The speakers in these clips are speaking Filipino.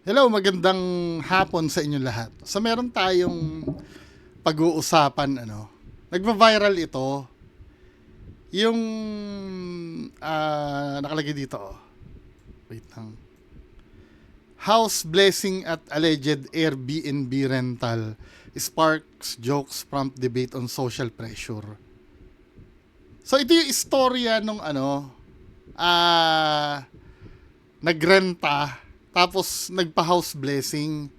Hello, magandang hapon sa inyo lahat. So meron tayong pag-uusapan nagva-viral ito, yung nakalagay dito. Wait lang. House blessing at alleged Airbnb rental sparks jokes prompt debate on social pressure. So ito yung istorya nung nagrenta tapos nagpa-house blessing.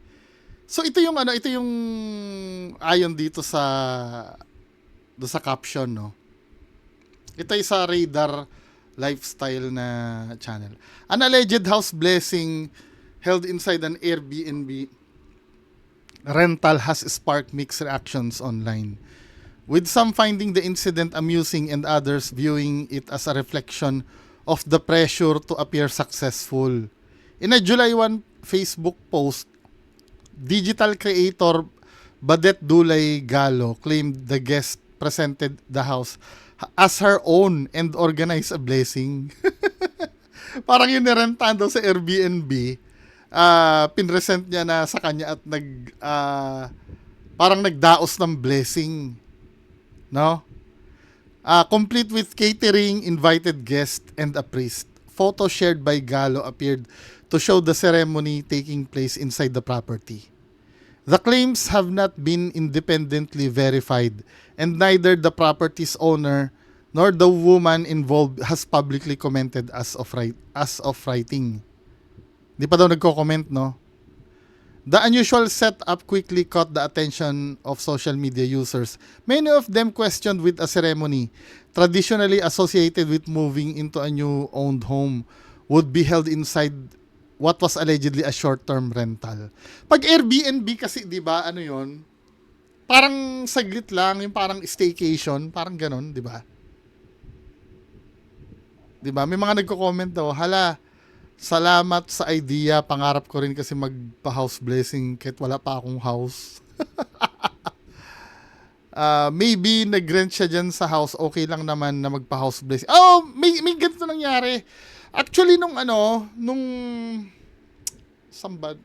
So ito yung ito yung ayon dito sa caption, no. Ito ay sa Radar Lifestyle na channel. An alleged house blessing held inside an Airbnb rental has sparked mixed reactions online, with some finding the incident amusing and others viewing it as a reflection of the pressure to appear successful. In a July 1 Facebook post, digital creator Badet Dulay Galo claimed the guest presented the house as her own and organized a blessing. Parang yung nirentahan daw sa Airbnb, pinresent niya na sa kanya at parang nagdaos ng blessing. No? Complete with catering, invited guest, and a priest. Photo shared by Galo appeared to show the ceremony taking place inside the property. The claims have not been independently verified, and neither the property's owner nor the woman involved has publicly commented as of writing. Di pa daw nagko-comment, no? The unusual setup quickly caught the attention of social media users. Many of them questioned with a ceremony traditionally associated with moving into a new owned home would be held inside what was allegedly a short-term rental. Pag Airbnb kasi, di ba, ano yon? Parang saglit lang, yung parang staycation, parang ganon, di ba? Di ba? May mga nagko-comment daw, hala, salamat sa idea, pangarap ko rin kasi magpa-house blessing kahit wala pa akong house. Maybe nag-rent siya dyan sa house, okay lang naman na magpa-house blessing. Oh, may ganito nangyari. Actually, nung samba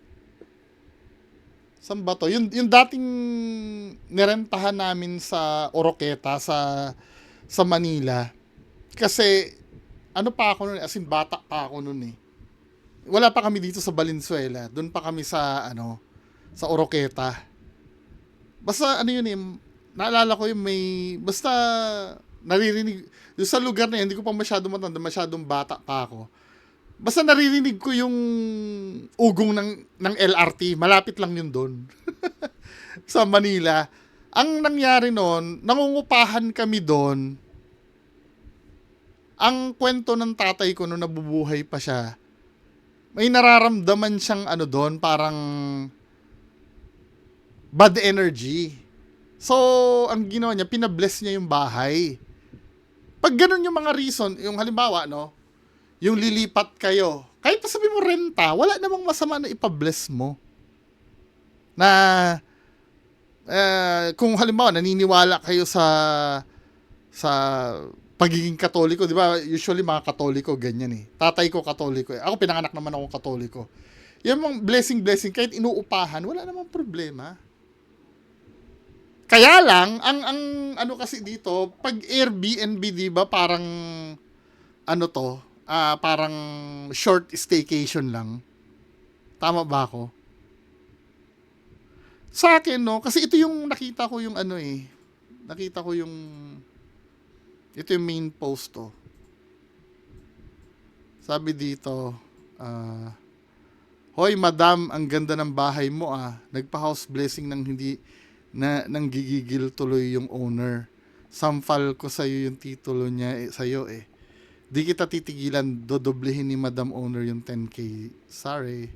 to, yung dating nirentahan namin sa Oroqueta sa Manila. Kasi ano pa ako noon, as in bata pa ako noon eh. Wala pa kami dito sa Valenzuela, doon pa kami sa Oroqueta. Basta yun eh, naalala ko yung basta naririnig, yung sa lugar na yun, hindi ko pa masyadong matanda, masyadong bata pa ako. Basta naririnig ko yung ugong ng LRT, malapit lang yun doon. Sa Manila. Ang nangyari noon, nangungupahan kami doon. Ang kwento ng tatay ko nung nabubuhay pa siya, may nararamdaman siyang doon, parang bad energy. So, ang ginawa niya, pinabless niya yung bahay. Pag ganun yung mga reason, yung halimbawa, yung lilipat kayo, kahit pa sabi mo renta, wala namang masama na ipabless mo. Na, kung halimbawa, naniniwala kayo sa pagiging Katoliko, di ba? Usually mga Katoliko ganyan eh. Tatay ko Katoliko eh. Ako pinanganak naman akong Katoliko. Yung mga blessing kahit inuupahan, wala namang problema. Kaya lang, ang kasi dito, pag Airbnb, di ba, parang parang short staycation lang. Tama ba ako? Sa akin, kasi ito yung nakita ko yung nakita ko yung ito yung main post to. Sabi dito, hoy madam, ang ganda ng bahay mo ah. Nagpa-house blessing nang hindi nang gigigil tuloy yung owner. Sampal ko sa'yo yung titulo niya sa'yo eh. Di kita titigilan, dodoblehin ni madam owner yung 10K. Sorry.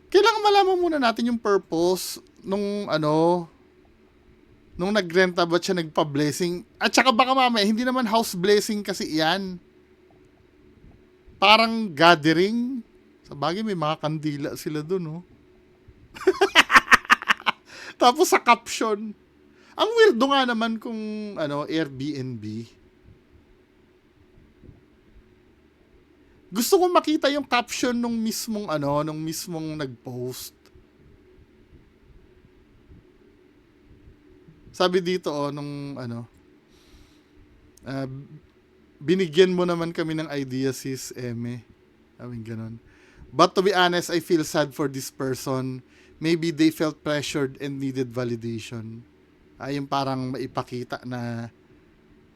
Kailangan malaman muna natin yung purpose nung nung nagrenta ba siya nagpa-blessing. At saka baka mamaya, hindi naman house blessing kasi yan. Parang gathering. Sa bagay, may mga kandila sila dun, Tapos sa caption, ang weirdo nga naman kung Airbnb. Gusto ko makita yung caption nung mismong nag-post. Sabi dito, ah, binigyan mo naman kami ng idea, sis Eme. Sabi ganun. But to be honest, I feel sad for this person. Maybe they felt pressured and needed validation. Yung parang maipakita na,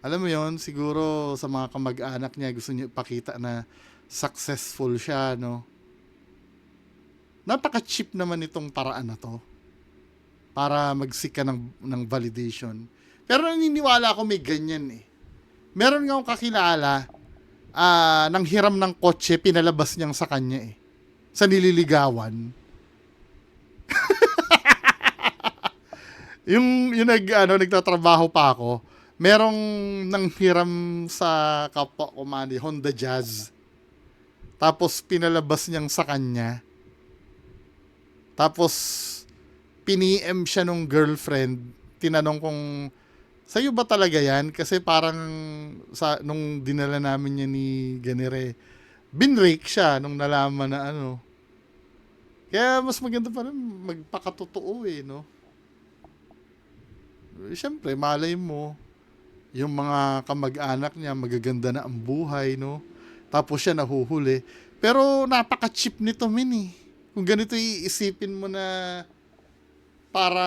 alam mo yon, siguro sa mga kamag-anak niya, gusto niya ipakita na successful siya, no? Napaka-cheap naman itong paraan na to para magsika ng validation. Pero naniniwala ako may ganyan eh. Meron nga akong kakilala, nang hiram ng kotse, pinalabas niyang sa kanya eh. Sa nililigawan. yung nagtatrabaho pa ako, merong nang hiram sa kapwa ko Honda Jazz. Tapos pinalabas niyang sa kanya. Tapos piniem siya nung girlfriend. Tinanong kung sa'yo ba talaga yan? Kasi parang nung dinala namin niya ni Ganire, binrake siya nung nalaman na Kaya mas maganda pa rin magpakatotoo eh, no? Siyempre, malay mo, yung mga kamag-anak niya, magaganda na ang buhay, no? Tapos siya nahuhuli. Pero napaka-cheap nito, min eh. Kung ganito iisipin mo na para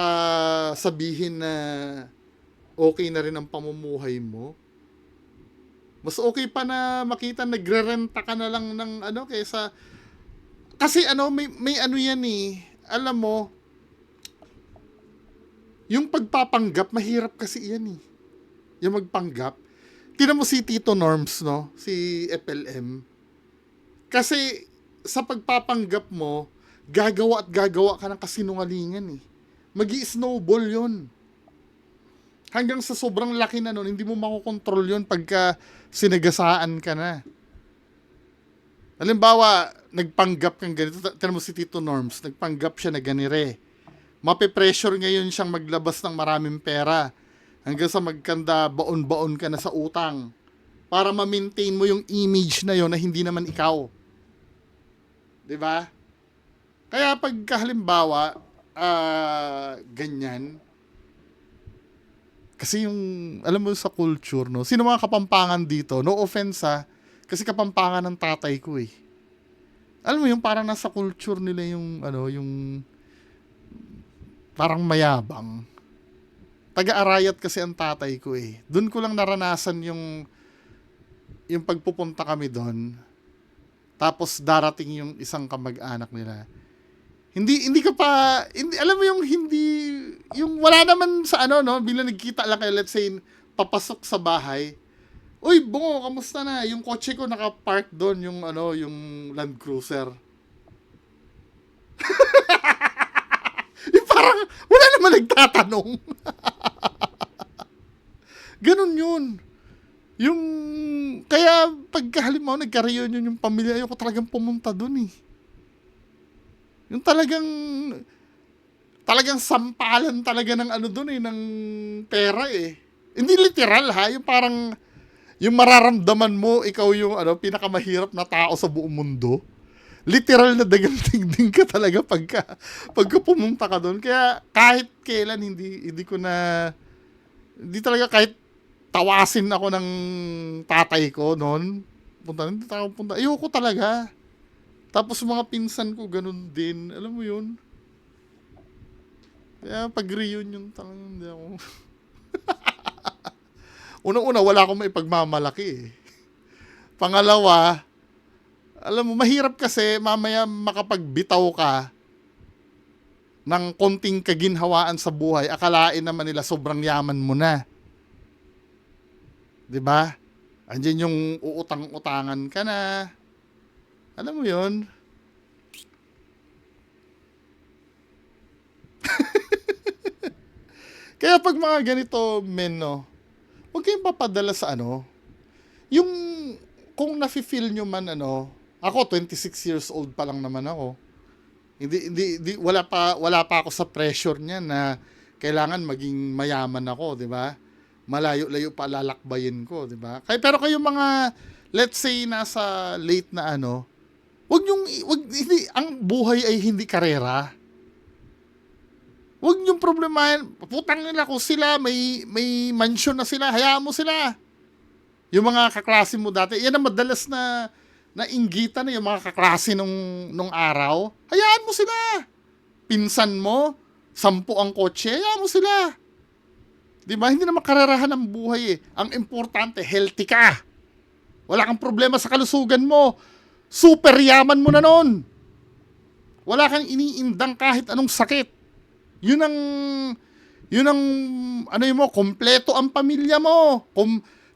sabihin na okay na rin ang pamumuhay mo, mas okay pa na makita nagre-renta ka na lang ng kaysa, kasi may yan eh, alam mo, yung pagpapanggap mahirap kasi yan eh, yung magpanggap. Tingnan mo si Tito Norms, no, si FLM, kasi sa pagpapanggap mo gagawa ka ng kasinungalingan eh, magi-snowball yun hanggang sa sobrang laki na nun, hindi mo makokontrol yun pagka sinagasaan ka na. Halimbawa, nagpanggap kang ganito, tignan mo si Tito Norms, nagpanggap siya na ganire. Mape-pressure ngayon siyang maglabas ng maraming pera hanggang sa magkanda, baon-baon ka na sa utang para ma-maintain mo yung image na yon na hindi naman ikaw. 'Di ba? Kaya pag halimbawa, ganyan, kasi yung, alam mo sa culture, no? Sino mga Kapampangan dito? No offense kasi Kapampangan ng tatay ko eh. Alam mo yung parang nasa culture nila yung, yung parang mayabang. Taga-Arayat kasi ang tatay ko eh. Doon ko lang naranasan yung pagpupunta kami doon. Tapos darating yung isang kamag-anak nila. Hindi ka pa, alam mo yung wala naman sa bilang nagkita lang kayo, let's say, papasok sa bahay. Uy, Bungo, kamusta na? Yung kotse ko naka-park doon, yung Land Cruiser. Yung parang, wala naman nagtatanong. Ganun yun. Kaya pagkahalimbawa nagka-reunion yung pamilya, ayoko talagang pumunta doon eh. Yung talagang sampalan talaga ng doon eh, ng pera eh. Hindi literal ha, yung parang, yung mararamdaman mo, ikaw yung pinakamahirap na tao sa buong mundo. Literal na dagang tingding ka talaga pagka pumunta ka doon. Kaya kahit kailan hindi talaga kahit tawasin ako ng tatay ko noon. Punta. Ayoko talaga. Tapos mga pinsan ko ganun din. Alam mo yun? Kaya pag-reunion hindi ako. Unang-una, wala akong maipagmamalaki eh. Pangalawa, alam mo, mahirap kasi mamaya makapagbitaw ka ng konting kaginhawaan sa buhay. Akalain naman nila sobrang yaman mo na. 'Di ba? Andiyan yung uutang-utangan ka na. Alam mo 'yon? Kaya pag mga ganito, men, no, huwag kayong papadala sa yung, kung nafe-feel nyo man, ako, 26 years old pa lang naman ako. Wala pa ako sa pressure niya na kailangan maging mayaman ako, di ba? Malayo-layo pa lalakbayin ko, di ba? Pero kayo mga let's say nasa late na ano, hindi, ang buhay ay hindi karera. Wag niyong problemahin. Putang nila kung sila, may mansion na sila, hayaan mo sila. Yung mga kaklase mo dati, yan ang madalas na inggitan na yung mga kaklase nung araw. Hayaan mo sila. Pinsan mo, 10 ang kotse, hayaan mo sila. Di ba? Hindi naman karerahan ng buhay eh. Ang importante, healthy ka. Wala kang problema sa kalusugan mo. Super yaman mo na nun. Wala kang iniindang kahit anong sakit. Yun ang ano yun mo, kompleto ang pamilya mo.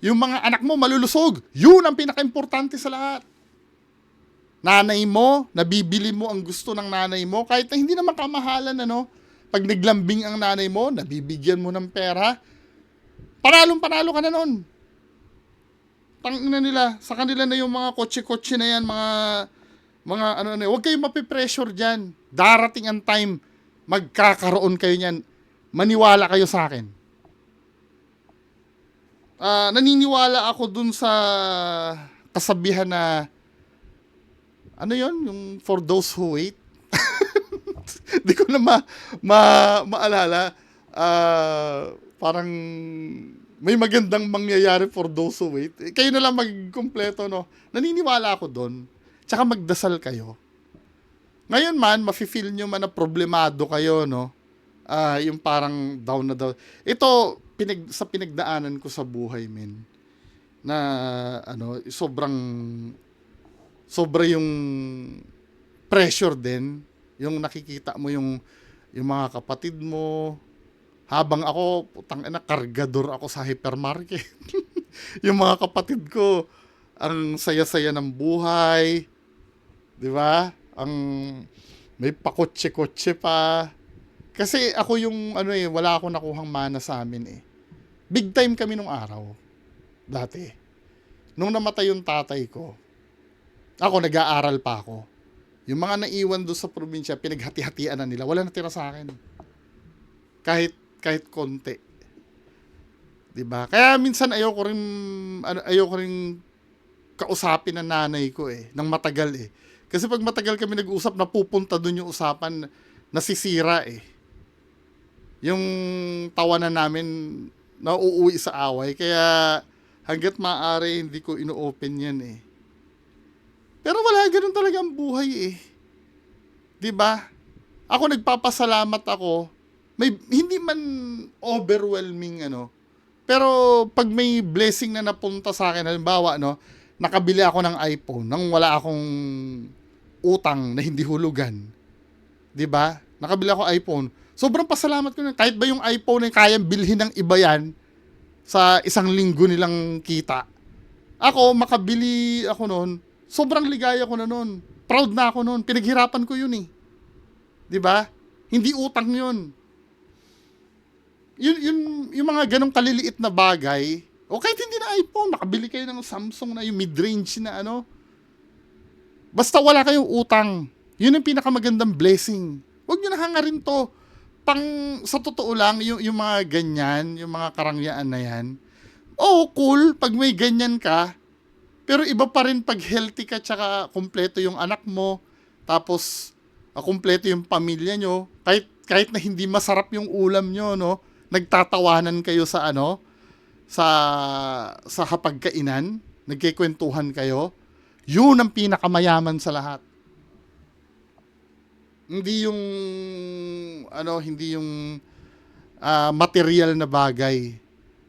Yung mga anak mo malulusog. Yun ang pinaka-importante sa lahat. Nanay mo, nabibili mo ang gusto ng nanay mo, kahit na hindi naman kamahalan, ano. Pag naglambing ang nanay mo, nabibigyan mo ng pera, panalong-panalo ka na nun. Tangina nila, sa kanila na yung mga kotse-kotse na yan, mga ano, huwag kayong mapipressure dyan. Darating ang time, magkakaroon kayo niyan. Maniwala kayo sa akin. Naniniwala ako dun sa kasabihan na ano yon, yung for those who wait. Di ko na maalala. Parang may magandang mangyayari for those who wait. Kayo na lang magkumpleto, no? Naniniwala ako dun. Tsaka magdasal kayo. Ngayon man, mafe-feel nyo man na problemado kayo, no? Yung parang down na down. Ito, sa pinagdaanan ko sa buhay, men, na ano, sobra yung pressure din, yung nakikita mo yung mga kapatid mo, habang ako, putang ina, kargador ako sa hypermarket. Yung mga kapatid ko, ang saya-saya ng buhay, di ba? Ang may pakotse-kotse pa. Kasi ako yung wala akong nakuhang mana sa amin eh. Big time kami nung araw. Dati. Nung namatay yung tatay ko, ako nag-aaral pa ako. Yung mga naiwan doon sa probinsya, pinaghati-hatian na nila. Wala natira sa akin. Kahit konti. 'Di ba? Kaya minsan ayoko rin kausapin ng nanay ko eh, nang matagal eh. Kasi pag matagal kami nag-uusap, napupunta doon yung usapan, nasisira eh. Yung tawanan namin nauuwi sa away. Kaya hanggat maaari hindi ko ino-open yan eh. Pero wala, ganun talaga ang buhay eh. 'Di ba? Ako nagpapasalamat ako. Hindi man overwhelming ano. Pero pag may blessing na napunta sa akin, halimbawa no, nakabili ako ng iPhone nang wala akong utang na hindi hulugan. 'Di ba? Nakabili ako iPhone. Sobrang pasalamat ko na kahit ba yung iPhone ay kayang bilhin ng iba yan sa isang linggo nilang kita. Ako, makabili ako noon, sobrang ligaya ko na noon. Proud na ako noon. Pinaghirapan ko yun eh. 'Di ba? Hindi utang yun. Yung mga ganong kaliliit na bagay, o kahit hindi na iPhone, makabili kayo ng Samsung na yung mid-range na ano. Basta wala kayong utang. Yun ang pinakamagandang blessing. Huwag nyo na hangarin to. Sa totoo lang, yung mga ganyan, yung mga karangyaan na yan, cool, pag may ganyan ka, pero iba pa rin pag healthy ka, tsaka kumpleto yung anak mo, tapos kumpleto yung pamilya nyo, kahit na hindi masarap yung ulam nyo, no, nagtatawanan kayo sa sa hapagkainan, nagkikwentuhan kayo, yun ang pinakamayaman sa lahat. Hindi yung material na bagay.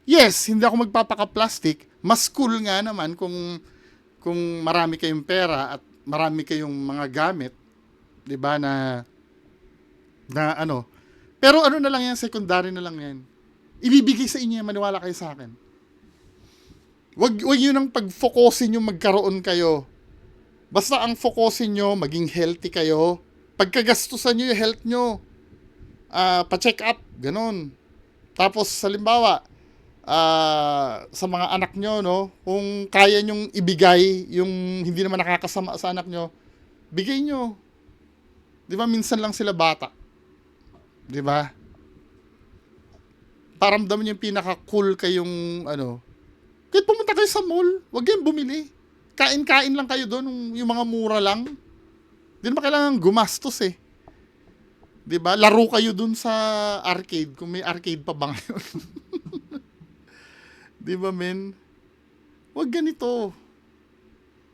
Yes, hindi ako magpapaka-plastic. Mas cool nga naman kung marami kayong pera at marami kayong mga gamit, 'di ba, na ano. Pero ano na lang yan, secondary na lang yan. Ibibigay sa inyo yan, maniwala kayo sa akin. Wag yun ang pag-focusin yung magkaroon kayo. Basta ang focusin nyo, maging healthy kayo. Pagkagastusan nyo yung health nyo, pa-check up, ganun. Tapos, halimbawa, sa mga anak nyo, no, kung kaya nyong ibigay yung hindi naman nakakasama sa anak nyo, bigay nyo. Di ba, minsan lang sila bata. Di ba? Paramdaman yung pinaka-cool kayong, kahit pumunta kayo sa mall, wag kayong bumili. kain-kain lang kayo doon, yung mga mura lang. Hindi naman kailangan gumastos eh. 'Di ba? Laro kayo doon sa arcade kung may arcade pa ba ngayon. 'Di ba, men? Wag ganito.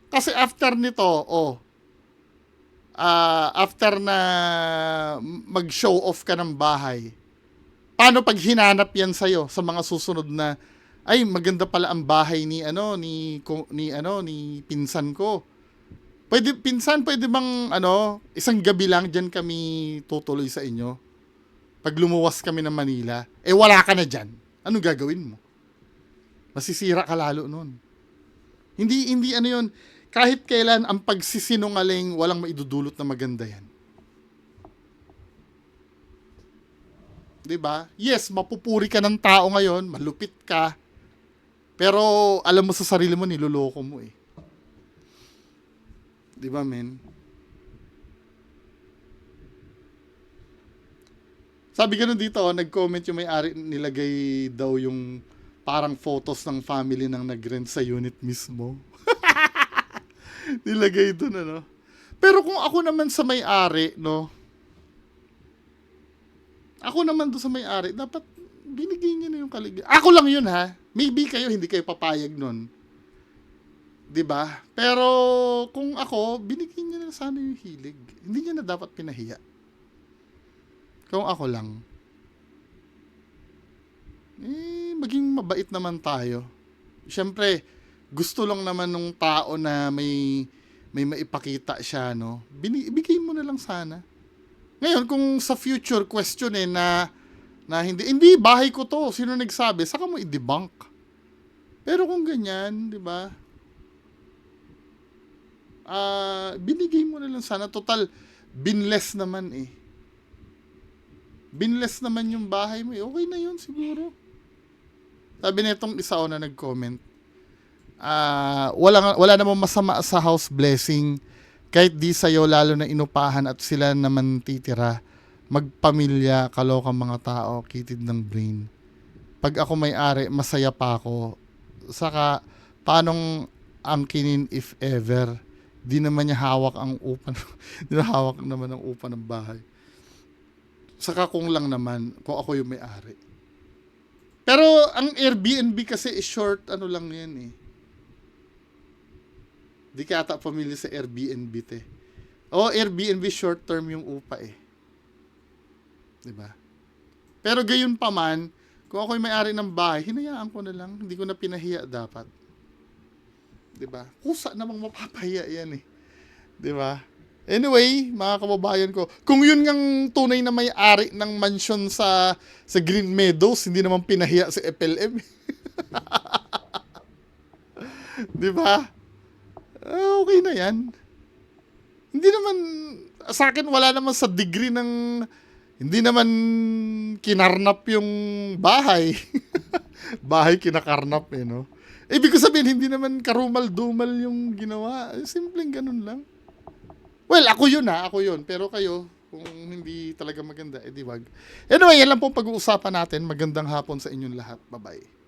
Kasi after nito, after na mag-show off ka ng bahay, paano pag hinanap yan sa'yo sa mga susunod na, ay, maganda pala ang bahay ni pinsan ko. Pwede bang, isang gabi lang dyan kami tutuloy sa inyo? Pag lumuwas kami ng Manila, wala ka na dyan. Anong gagawin mo? Masisira ka lalo nun. Hindi yun. Kahit kailan ang pagsisinungaling, walang maidudulot na maganda yan. 'Di ba? Yes, mapupuri ka ng tao ngayon, malupit ka. Pero alam mo sa sarili mo, niloloko mo eh. 'Di ba, men? Sabi ganun dito, nag-comment yung may-ari, nilagay daw yung parang photos ng family ng nag-rent sa unit mismo. Nilagay doon, Pero kung ako naman sa may-ari, ako naman doon sa may-ari, dapat binigay niya na yung kaligay. Ako lang yun, ha? Maybe kayo, hindi kayo papayag nun. 'Di ba? Pero kung ako, binigay niya na sana yung hilig. Hindi niya na dapat pinahiya. Kung ako lang. Maging mabait naman tayo. Siyempre, gusto lang naman nung tao na may maipakita siya, ibigay mo na lang sana. Ngayon, kung sa future question na hindi, bahay ko to, sino nagsabi, saka mo i-debunk. Pero kung ganyan, di ba, binigay mo na lang sana. Total, binless naman eh. Binless naman yung bahay mo eh. Okay na yun siguro. Sabi nitong isa na nag-comment, wala namang masama sa house blessing kahit di sa'yo, lalo na inupahan at sila naman titira. Magpamilya, kalokang mga tao, kitid ng brain. Pag ako may-ari, masaya pa ako. Saka, paanong angkinin if ever? Di naman niya hawak ang upa. Di na hawak naman ang upa ng bahay. Saka kung lang naman, kung ako yung may-ari. Pero ang Airbnb kasi short, lang yan eh. Di ka ata pamilya sa Airbnb te. Airbnb short term yung upa eh. 'Di ba? Pero gayon pa man, kung ako yung may-ari ng bahay, hinayaan ko na lang, hindi ko na pinahiya dapat. 'Di ba? Kusa namang mapapahiya yan eh. 'Di ba? Anyway, mga kababayan ko, kung yun ngang tunay na may-ari ng mansion sa Green Meadows, hindi naman pinahiya si FLM. 'Di ba? Okay na yan. Hindi naman, sa akin wala naman sa degree ng, hindi naman kinarnap yung bahay. Bahay kinakarnap Ibig ko sabihin, hindi naman karumal-dumal yung ginawa. Simpleng ganun lang. Well, ako yun. Pero kayo, kung hindi talaga maganda, di wag. Anyway, yan lang pong pag-uusapan natin. Magandang hapon sa inyong lahat. Bye-bye.